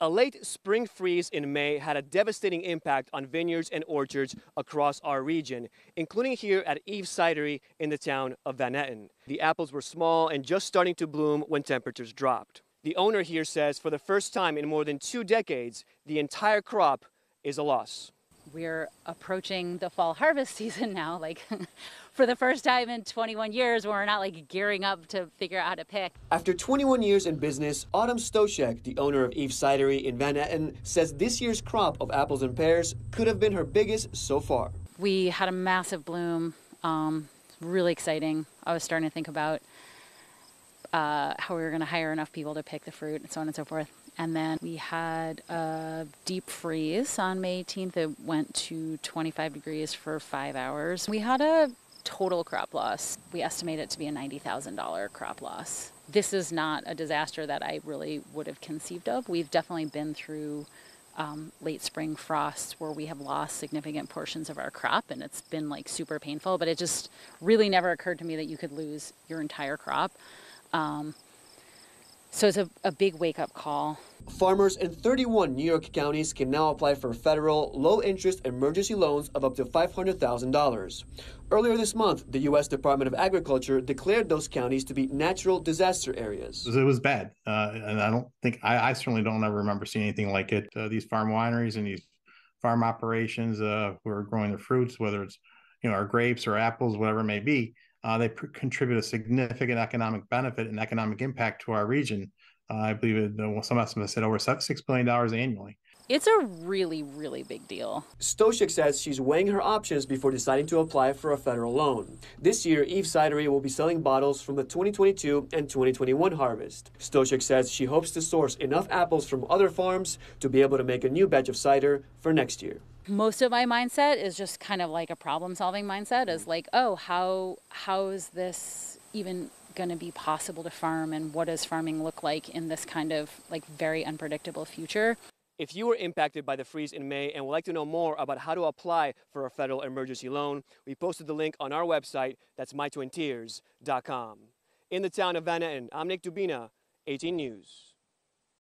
A late spring freeze in May had a devastating impact on vineyards and orchards across our region, including here at Eve's Cidery in the town of Van Etten. The apples were small and just starting to bloom when temperatures dropped. The owner here says for the first time in more than 2 decades, the entire crop is a loss. We're approaching the fall harvest season now, like for the first time in 21 years, we're not like gearing up to figure out how to pick. After 21 years in business, Autumn Stoscheck, the owner of Eve's Cidery in Van Etten, says this year's crop of apples and pears could have been her biggest so far. We had a massive bloom, really exciting. I was starting to think about how we were going to hire enough people to pick the fruit and so on and so forth. And then we had a deep freeze on May 18th. It went to 25 degrees for 5 hours. We had a total crop loss. We estimate it to be a $90,000 crop loss. This is not a disaster that I really would have conceived of. We've definitely been through late spring frosts where we have lost significant portions of our crop, and it's been like super painful, but it just really never occurred to me that you could lose your entire crop. So it's a big wake-up call. Farmers in 31 New York counties can now apply for federal low-interest emergency loans of up to $500,000. Earlier this month, the U.S. Department of Agriculture declared those counties to be natural disaster areas. It was bad, and I certainly don't ever remember seeing anything like it. These farm wineries and these farm operations who are growing their fruits, whether it's our grapes or apples, whatever it may be, they contribute a significant economic benefit and economic impact to our region. I believe some estimates said over $6 billion annually. It's a really, really big deal. Stoscheck says she's weighing her options before deciding to apply for a federal loan. This year, Eve's Cidery will be selling bottles from the 2022 and 2021 harvest. Stoscheck says she hopes to source enough apples from other farms to be able to make a new batch of cider for next year. Most of my mindset is just kind of like a problem-solving mindset, is like, oh, how is this even going to be possible to farm, and what does farming look like in this kind of like very unpredictable future? If you were impacted by the freeze in May and would like to know more about how to apply for a federal emergency loan, we posted the link on our website. That's mytwintears.com. In the town of Van Etten, I'm Nick Dubina, 18 News.